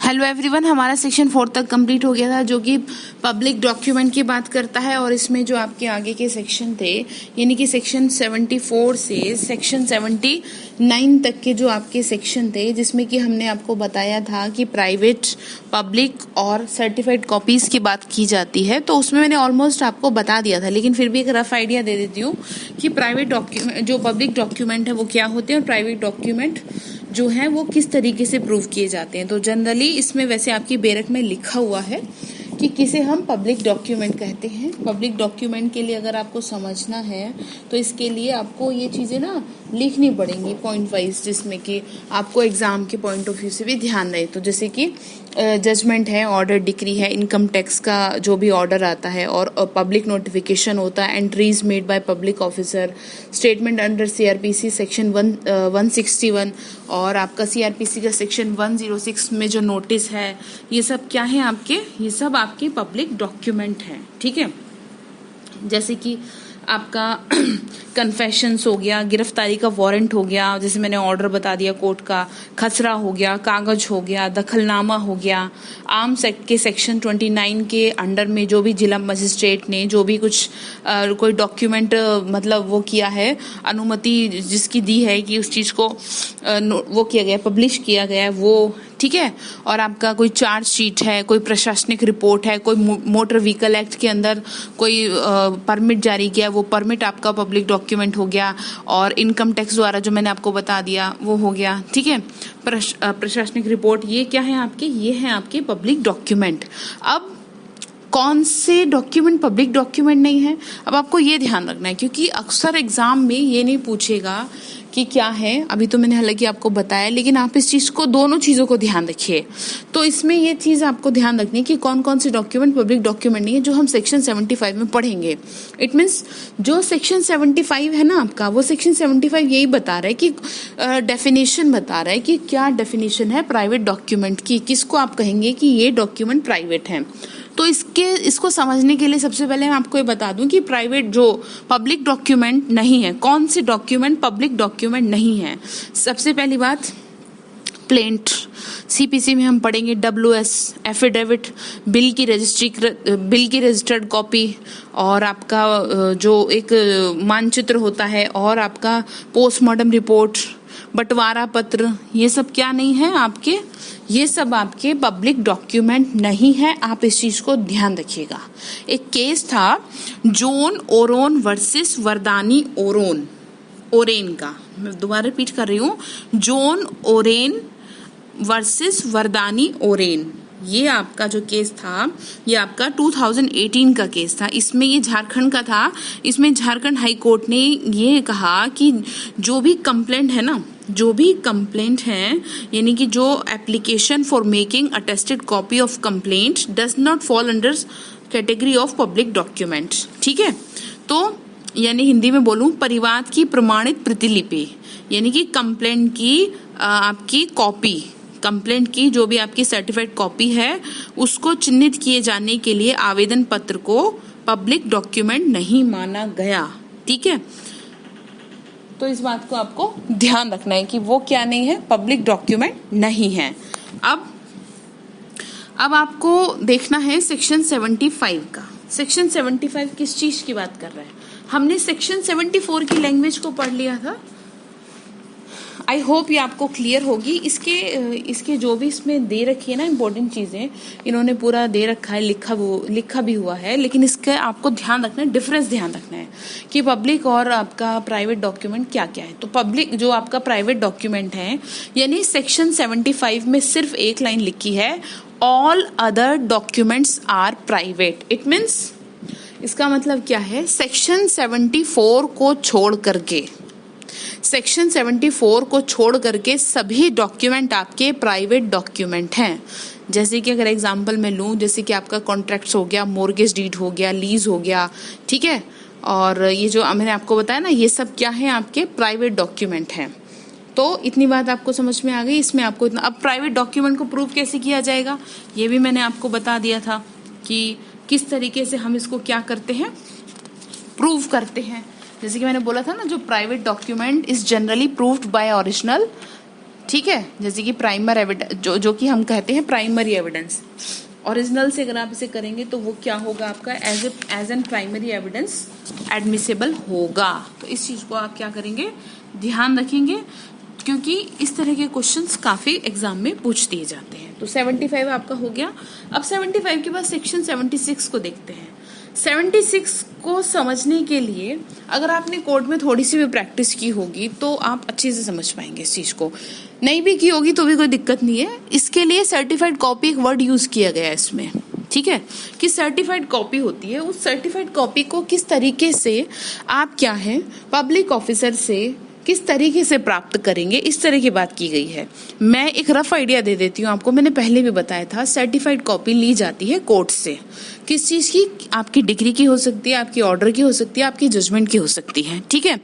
Hello everyone, हमारा section 4 तक complete हो गया था जो कि पब्लिक डॉक्यूमेंट की बात करता है। और इसमें जो आपके आगे के सेक्शन थे यानी कि सेक्शन 74 से सेक्शन 79 तक के जो आपके सेक्शन थे, जिसमें कि हमने आपको बताया था कि प्राइवेट, पब्लिक और सर्टिफाइड कॉपीज की बात की जाती है। तो उसमें मैंने ऑलमोस्ट आपको बता दिया था, लेकिन फिर भी एक रफ आइडिया दे देती हूँ कि प्राइवेट डॉक्यूमेंट, जो पब्लिक डॉक्यूमेंट है वो क्या होते हैं और प्राइवेट डॉक्यूमेंट जो है वो किस तरीके से प्रूव किए जाते हैं। तो जनरली इसमें वैसे आपकी बेरक में लिखा हुआ है कि किसे हम पब्लिक डॉक्यूमेंट कहते हैं। पब्लिक डॉक्यूमेंट के लिए अगर आपको समझना है तो इसके लिए आपको ये चीज़ें ना लिखनी पड़ेंगी पॉइंट वाइज, जिसमें कि आपको एग्जाम के पॉइंट ऑफ व्यू से भी ध्यान रहे। तो जैसे कि जजमेंट है, ऑर्डर, डिक्री है, इनकम टैक्स का जो भी ऑर्डर आता है, और पब्लिक नोटिफिकेशन होता है, entries made by public officer, statement under CrPC section 161 और आपका सीआरपीसी का सेक्शन 106 में जो नोटिस है, ये सब क्या है आपके, ये सब आपके पब्लिक डॉक्यूमेंट हैं। ठीक है, जैसे कि आपका कन्फेशंस हो गया, गिरफ्तारी का वारंट हो गया, जैसे मैंने ऑर्डर बता दिया कोर्ट का, खसरा हो गया, कागज हो गया, दखलनामा हो गया, आर्म्स एक्ट के सेक्शन 29 के अंडर में जो भी जिला मजिस्ट्रेट ने जो भी कुछ कोई डॉक्यूमेंट मतलब वो किया है, अनुमति जिसकी दी है कि उस चीज़ को वो किया गया, पब्लिश किया गया है वो, ठीक है। और आपका कोई चार्ज शीट है, कोई प्रशासनिक रिपोर्ट है, कोई मोटर व्हीकल एक्ट के अंदर कोई परमिट जारी किया, वो परमिट आपका पब्लिक डॉक्यूमेंट हो गया। और इनकम टैक्स द्वारा जो मैंने आपको बता दिया वो हो गया, ठीक है। प्रशासनिक रिपोर्ट, ये क्या है आपके, ये है आपके पब्लिक डॉक्यूमेंट। अब कौन से डॉक्यूमेंट पब्लिक डॉक्यूमेंट नहीं है, अब आपको ये ध्यान रखना है, क्योंकि अक्सर एग्जाम में ये नहीं पूछेगा कि क्या है। अभी तो मैंने हालांकि आपको बताया, लेकिन आप इस चीज़ को, दोनों चीज़ों को ध्यान रखिए। तो इसमें ये चीज़ आपको ध्यान रखनी है कि कौन कौन से डॉक्यूमेंट पब्लिक डॉक्यूमेंट नहीं है, जो हम सेक्शन 75 में पढ़ेंगे। इट मीन्स जो सेक्शन 75 है ना आपका, वो सेक्शन 75 यही बता रहा है कि डेफिनेशन बता रहा है कि क्या डेफिनेशन है प्राइवेट डॉक्यूमेंट की, किसको आप कहेंगे कि ये डॉक्यूमेंट प्राइवेट है। तो इसको समझने के लिए सबसे पहले मैं आपको ये बता दूं कि प्राइवेट जो पब्लिक डॉक्यूमेंट नहीं है, कौन से डॉक्यूमेंट पब्लिक डॉक्यूमेंट नहीं है। सबसे पहली बात, प्लेंट, सीपीसी में हम पढ़ेंगे WS, एफिडेविट, बिल की रजिस्टर्ड कॉपी, और आपका जो एक मानचित्र होता है, और आपका पोस्टमार्टम रिपोर्ट, बंटवारा पत्र, ये सब क्या नहीं है आपके, ये सब आपके पब्लिक डॉक्यूमेंट नहीं है। आप इस चीज को ध्यान रखिएगा। एक केस था जॉन ओरोन वर्सेस वर्दानी ओरेन का, मैं दोबारा रिपीट कर रही हूँ, जॉन ओरेन वर्सेस वर्दानी ओरेन। ये आपका जो केस था, ये आपका 2018 का केस था। इसमें ये झारखंड का था। इसमें झारखंड हाई कोर्ट ने ये कहा कि जो भी कंप्लेंट है ना, जो भी कंप्लेंट है, यानी कि जो application for making attested copy of complaint does not fall under category of public document. ठीक है, तो यानी हिंदी में बोलूं, परिवाद की प्रमाणित प्रतिलिपि, यानी कि कंप्लेंट की आपकी कॉपी, कंप्लेंट की जो भी आपकी सर्टिफाइड कॉपी है, उसको चिन्हित किए जाने के लिए आवेदन पत्र को पब्लिक डॉक्यूमेंट नहीं माना गया। ठीक है, तो इस बात को आपको ध्यान रखना है कि वो क्या नहीं है, पब्लिक डॉक्यूमेंट नहीं है। अब आपको देखना है सेक्शन 75 का। सेक्शन 75 किस चीज की बात कर रहा है? हमने सेक्शन 74 की लैंग्वेज को पढ़ लिया था। आई होप ये आपको क्लियर होगी। इसके जो भी इसमें दे रखी है ना इंपॉर्टेंट चीजें, इन्होंने पूरा दे रखा है, लिखा भी हुआ है, लेकिन इसका आपको ध्यान रखना है, डिफरेंस ध्यान रखना है कि पब्लिक और आपका प्राइवेट डॉक्यूमेंट क्या क्या है। तो पब्लिक जो आपका प्राइवेट डॉक्यूमेंट है, यानी सेक्शन 75 में सिर्फ एक लाइन लिखी है, all other documents are private. It means, इसका मतलब क्या है, सेक्शन 74 को छोड़ करके, सेक्शन 74 को छोड़ करके सभी डॉक्यूमेंट आपके प्राइवेट डॉक्यूमेंट हैं। जैसे कि अगर एग्जांपल मैं लूं, जैसे कि आपका कॉन्ट्रैक्ट्स हो गया, मॉर्गेज डीड हो गया, लीज हो गया, ठीक है, और ये जो मैंने आपको बताया ना, ये सब क्या है, आपके प्राइवेट डॉक्यूमेंट हैं। तो इतनी बात आपको समझ में आ गई। इसमें आपको इतना, अब प्राइवेट डॉक्यूमेंट को प्रूव कैसे किया जाएगा, ये भी मैंने आपको बता दिया था कि किस तरीके से हम इसको क्या करते हैं, प्रूव करते हैं। जैसे कि मैंने बोला था ना, जो private document is generally proved bye original ठीक है, जैसे कि प्राइमर एविडेंस जो कि हम कहते हैं प्राइमरी एविडेंस। ओरिजिनल से अगर आप इसे करेंगे तो वो क्या होगा आपका as an primary evidence admissible होगा। तो इस चीज को आप क्या करेंगे, ध्यान रखेंगे, क्योंकि इस तरह के क्वेश्चंस काफी एग्जाम में पूछ दिए जाते हैं। तो 75 आपका हो गया। अब 75 के बाद सेक्शन 76 को देखते हैं। 76 को समझने के लिए अगर आपने कोर्ट में थोड़ी सी भी प्रैक्टिस की होगी तो आप अच्छे से समझ पाएंगे इस चीज को। नहीं भी की होगी तो भी कोई दिक्कत नहीं है। इसके लिए सर्टिफाइड कॉपी एक वर्ड यूज किया गया है इसमें, ठीक है, कि सर्टिफाइड कॉपी होती है। उस सर्टिफाइड कॉपी को किस तरीके से आप क्या है पब्लिक ऑफिसर से किस तरीके से प्राप्त करेंगे, इस तरह की बात की गई है। मैं एक रफ आइडिया दे देती हूँ आपको। मैंने पहले भी बताया था, सर्टिफाइड कॉपी ली जाती है कोर्ट से। किस चीज की? आपकी डिग्री की हो सकती है, आपकी ऑर्डर की हो सकती है, आपकी जजमेंट की हो सकती है, ठीक है।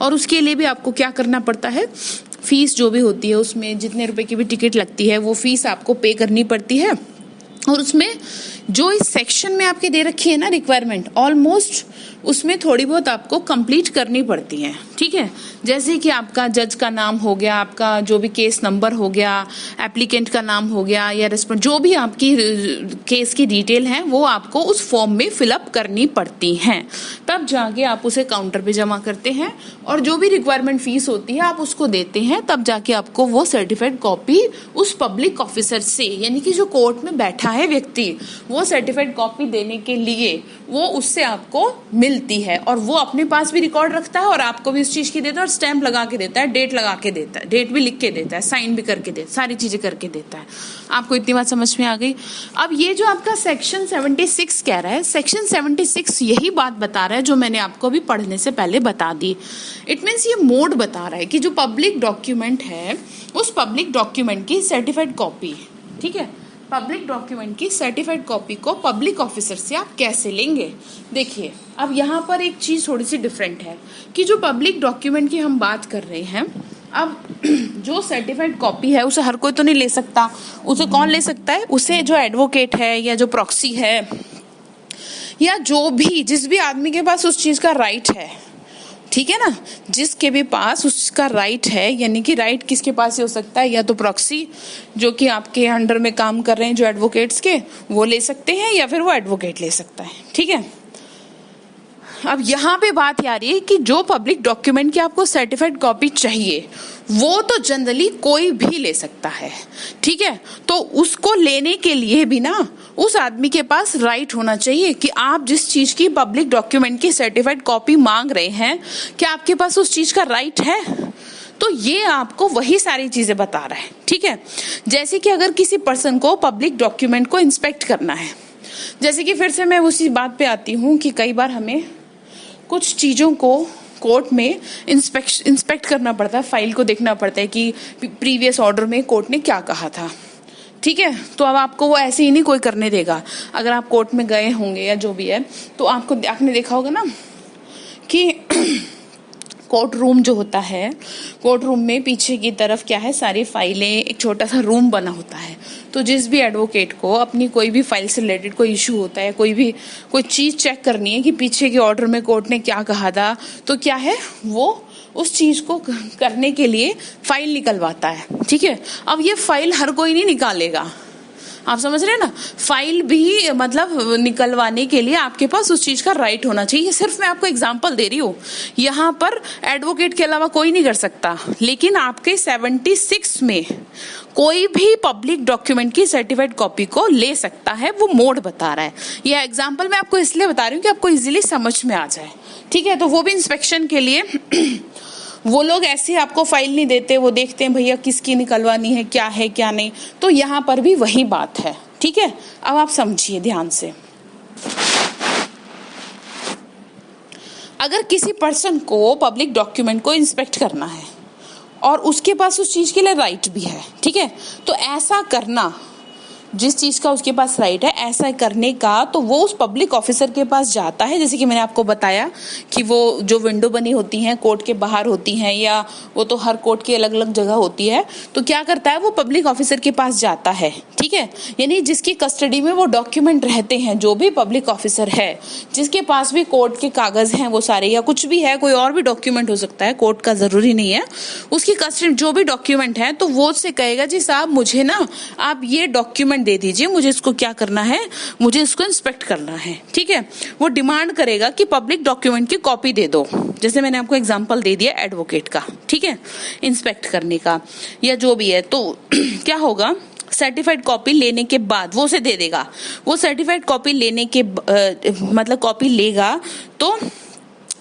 और उसके लिए भी आपको क्या करना पड़ता है, फीस जो भी होती है उसमें जितने रुपए की भी टिकट लगती है वो फीस आपको पे करनी पड़ती है। और उसमें जो इस सेक्शन में आपके दे रखी है ना रिक्वायरमेंट, ऑलमोस्ट उसमें थोड़ी बहुत आपको कंप्लीट करनी पड़ती है, ठीक है। जैसे कि आपका जज का नाम हो गया, आपका जो भी केस नंबर हो गया, एप्लीकेंट का नाम हो गया, या रेस्पोंड जो भी आपकी केस की डिटेल है वो आपको उस फॉर्म में फिलअप करनी पड़ती हैं। तब जाके आप उसे काउंटर पे जमा करते हैं और जो भी रिक्वायरमेंट फीस होती है आप उसको देते हैं। तब जाके आपको वो सर्टिफाइड कॉपी उस पब्लिक ऑफिसर से, यानी कि जो कोर्ट में बैठा है व्यक्ति, वो सर्टिफाइड कॉपी देने के लिए वो उससे आपको मिलती है। और वो अपने पास भी रिकॉर्ड रखता है और आपको भी उस चीज की देता है और स्टैंप लगा के देता है, डेट लगा के देता है, डेट भी लिख के देता है, साइन भी करके देता है, सारी चीजें करके देता है। आपको इतनी बात समझ में आ गई। अब ये जो आपका सेक्शन 76 कह रहा है, सेक्शन 76 यही बात बता रहा है जो मैंने आपको अभी पढ़ने से पहले बता दी। इट मीन्स ये मोड बता रहा है कि जो पब्लिक डॉक्यूमेंट है उस पब्लिक डॉक्यूमेंट की सर्टिफाइड कॉपी, ठीक है, पब्लिक डॉक्यूमेंट की सर्टिफाइड कॉपी को पब्लिक ऑफिसर से आप कैसे लेंगे। देखिए, अब यहाँ पर एक चीज थोड़ी सी डिफरेंट है कि जो पब्लिक डॉक्यूमेंट की हम बात कर रहे हैं, अब जो सर्टिफाइड कॉपी है उसे हर कोई तो नहीं ले सकता। उसे कौन ले सकता है? उसे जो एडवोकेट है या जो प्रॉक्सी है या जो भी जिस भी आदमी के पास उस चीज का राइट है, ठीक है ना, जिसके भी पास उसका राइट है, यानी कि राइट किसके पास ही हो सकता है, या तो प्रॉक्सी जो कि आपके अंडर में काम कर रहे हैं जो एडवोकेट्स के, वो ले सकते हैं, या फिर वो एडवोकेट ले सकता है, ठीक है। अब यहाँ पे बात आ रही है कि जो पब्लिक डॉक्यूमेंट की आपको सर्टिफाइड कॉपी चाहिए वो तो जनरली कोई भी ले सकता है, ठीक है। तो उसको लेने के लिए भी ना उस आदमी के पास राइट होना चाहिए कि आप जिस चीज की पब्लिक डॉक्यूमेंट की सर्टिफाइड कॉपी मांग रहे हैं, क्या आपके पास उस चीज का राइट है। तो ये आपको वही सारी चीजें बता रहा है, ठीक है। जैसे कि अगर किसी पर्सन को पब्लिक डॉक्यूमेंट को इंस्पेक्ट करना है, जैसे कि फिर से मैं उसी बात पे आती हूँ कि कई बार हमें कुछ चीजों को कोर्ट में इंस्पेक्ट करना पड़ता है, फाइल को देखना पड़ता है कि प्रीवियस ऑर्डर में कोर्ट ने क्या कहा था, ठीक है। तो अब आपको वो ऐसे ही नहीं कोई करने देगा। अगर आप कोर्ट में गए होंगे या जो भी है, तो आपने देखा होगा ना कि कोर्ट रूम जो होता है, कोर्ट रूम में पीछे की तरफ क्या है, सारी फाइलें, एक छोटा सा रूम बना होता है। तो जिस भी एडवोकेट को अपनी कोई भी फाइल से रिलेटेड कोई इशू होता है, कोई चीज चेक करनी है कि पीछे के ऑर्डर में कोर्ट ने क्या कहा था, तो क्या है, वो उस चीज को करने के लिए फाइल निकलवाता है, ठीक है। अब ये फाइल हर कोई नहीं निकालेगा, आप समझ रहे हैं ना। फाइल भी मतलब निकलवाने के लिए आपके पास उस चीज का राइट होना चाहिए। सिर्फ मैं आपको एग्जांपल दे रही हूँ, यहाँ पर एडवोकेट के अलावा कोई नहीं कर सकता, लेकिन आपके 76 में कोई भी पब्लिक डॉक्यूमेंट की सर्टिफाइड कॉपी को ले सकता है। वो मोड बता रहा है। यह एग्जाम्पल मैं आपको इसलिए बता रही हूँ कि आपको इजिली समझ में आ जाए, ठीक है। तो वो भी इंस्पेक्शन के लिए वो लोग ऐसे आपको फाइल नहीं देते, वो देखते हैं भैया किसकी निकलवानी है, क्या नहीं। तो यहाँ पर भी वही बात है, ठीक है। अब आप समझिए ध्यान से, अगर किसी पर्सन को पब्लिक डॉक्यूमेंट को इंस्पेक्ट करना है और उसके पास उस चीज के लिए राइट भी है, ठीक है, तो ऐसा करना जिस चीज का उसके पास राइट है ऐसा करने का, तो वो उस पब्लिक ऑफिसर के पास जाता है। जैसे कि मैंने आपको बताया कि वो जो विंडो बनी होती हैं कोर्ट के बाहर होती हैं, या वो तो हर कोर्ट की अलग अलग जगह होती है, तो क्या करता है वो पब्लिक ऑफिसर के पास जाता है, ठीक है। यानी जिसकी कस्टडी में वो डॉक्यूमेंट रहते हैं, जो भी पब्लिक ऑफिसर है जिसके पास भी कोर्ट के कागज हैं वो सारे, या कुछ भी है, कोई और भी डॉक्यूमेंट हो सकता है, कोर्ट का जरूरी नहीं है, उसकी कस्टडी जो भी डॉक्यूमेंट है, तो वो उससे कहेगा जी साहब मुझे ना आप ये डॉक्यूमेंट दे दीजिए, मुझे इसको क्या करना है, मुझे इसको इंस्पेक्ट करना है, ठीक है। वो डिमांड करेगा कि पब्लिक डॉक्यूमेंट की कॉपी दे दो, जैसे मैंने आपको एग्जांपल दे दिया एडवोकेट का, ठीक है, इंस्पेक्ट करने का या जो भी है। तो क्या होगा, सर्टिफाइड कॉपी लेने के बाद वो उसे दे देगा। वो सर्टिफाइड कॉपी लेने के मतलब कॉपी लेगा तो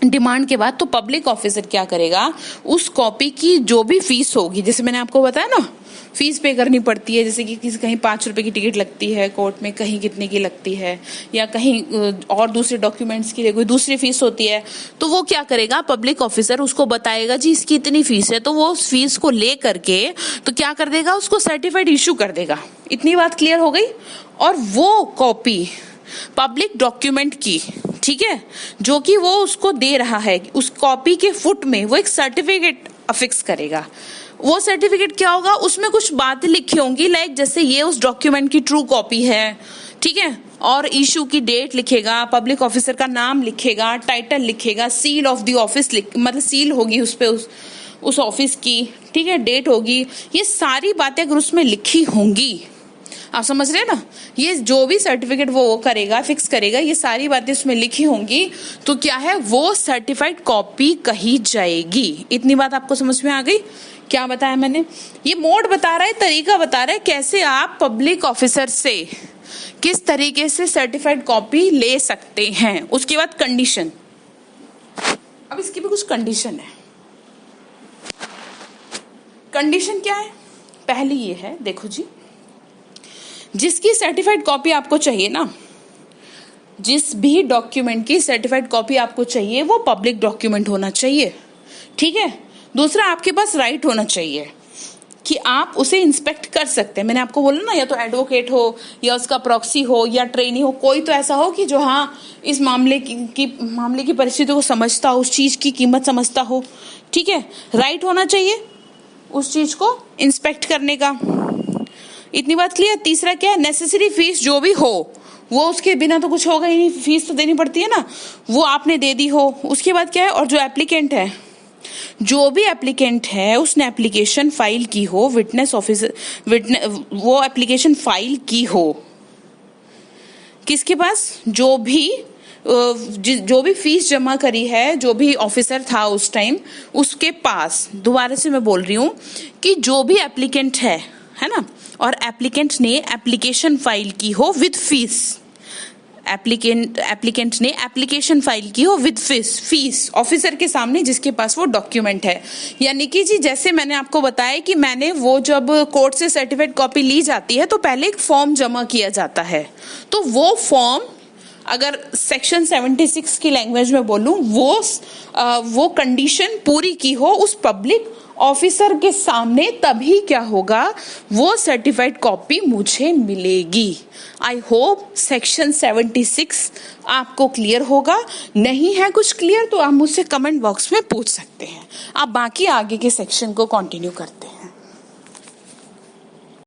डिमांड के बाद, तो पब्लिक ऑफिसर क्या करेगा, उस कॉपी की जो भी फीस होगी, जैसे मैंने आपको बताया ना फीस पे करनी पड़ती है, जैसे कि कहीं 5 रुपए की टिकट लगती है कोर्ट में, कहीं कितने की लगती है, या कहीं और दूसरे डॉक्यूमेंट्स के लिए कोई दूसरी फीस होती है, तो वो क्या करेगा पब्लिक ऑफिसर उसको बताएगा जी इसकी इतनी फीस है, तो वो उस फीस को ले करके तो क्या कर देगा, उसको सर्टिफाइड इशू कर देगा। इतनी बात क्लियर हो गई। और वो कॉपी पब्लिक डॉक्यूमेंट की, ठीक है, जो कि वो उसको दे रहा है, उस कॉपी के फुट में वो एक सर्टिफिकेट अफिक्स करेगा। वो सर्टिफिकेट क्या होगा, उसमें कुछ बातें लिखी होंगी, लाइक जैसे ये उस डॉक्यूमेंट की ट्रू कॉपी है, ठीक है, और इशू की डेट लिखेगा, पब्लिक ऑफिसर का नाम लिखेगा, टाइटल लिखेगा, सील ऑफ द ऑफिस मतलब सील होगी उस पे उस ऑफिस की, ठीक है, डेट होगी, ये सारी बातें अगर उसमें लिखी होंगी, आप समझ रहे हैं ना, ये जो भी सर्टिफिकेट वो करेगा फिक्स करेगा, ये सारी बातें उसमें लिखी होंगी, तो क्या है वो सर्टिफाइड कॉपी कही जाएगी। इतनी बात आपको समझ में आ गई। क्या बताया मैंने, ये मोड बता रहा है, तरीका बता रहा है कैसे आप पब्लिक ऑफिसर से किस तरीके से सर्टिफाइड कॉपी ले सकते हैं। उसके बाद कंडीशन, अब इसकी भी कुछ कंडीशन है। कंडीशन क्या है, पहली ये है, देखो जी, जिसकी सर्टिफाइड कॉपी आपको चाहिए ना, जिस भी डॉक्यूमेंट की सर्टिफाइड कॉपी आपको चाहिए वो पब्लिक डॉक्यूमेंट होना चाहिए, ठीक है। दूसरा, आपके पास राइट होना चाहिए कि आप उसे इंस्पेक्ट कर सकते हैं। मैंने आपको बोला ना, या तो एडवोकेट हो, या उसका प्रॉक्सी हो, या ट्रेनी हो, कोई तो ऐसा हो कि जो हाँ इस मामले की परिस्थिति को समझता हो, उस चीज की कीमत समझता हो, ठीक है। राइट होना चाहिए उस चीज को इंस्पेक्ट करने का। इतनी बात क्लियर। तीसरा क्या है, नेसेसरी फीस जो भी हो, वो उसके बिना तो कुछ होगा ही नहीं, फीस तो देनी पड़ती है ना, वो आपने दे दी हो। उसके बाद क्या है, और जो एप्लीकेंट है, जो भी एप्लीकेंट है उसने एप्लीकेशन फाइल की हो, विटनेस ऑफिसर वो एप्लीकेशन फाइल की हो किसके पास, जो भी फीस जमा करी है, जो भी ऑफिसर था उस टाइम उसके पास। दोबारा से मैं बोल रही हूँ कि जो भी एप्लीकेंट है ना, और एप्लीकेंट ने एप्लीकेशन फाइल की हो विद फीस, एप्लीकेंट ने एप्लीकेशन फाइल की हो विद फीस ऑफिसर के सामने जिसके पास वो डॉक्यूमेंट है। यानी कि जी जैसे मैंने आपको बताया कि मैंने वो जब कोर्ट से सर्टिफाइड कॉपी ली जाती है तो पहले एक फॉर्म जमा किया जाता है, तो वो फॉर्म अगर सेक्शन 76 की लैंग्वेज में बोलूं, वो कंडीशन पूरी की हो उस पब्लिक ऑफिसर के सामने, तभी क्या होगा, वो सर्टिफाइड कॉपी मुझे मिलेगी। आई होप सेक्शन 76 आपको क्लियर होगा। नहीं है कुछ क्लियर तो आप मुझसे कमेंट बॉक्स में पूछ सकते हैं। आप बाकी आगे के सेक्शन को कंटिन्यू करते हैं।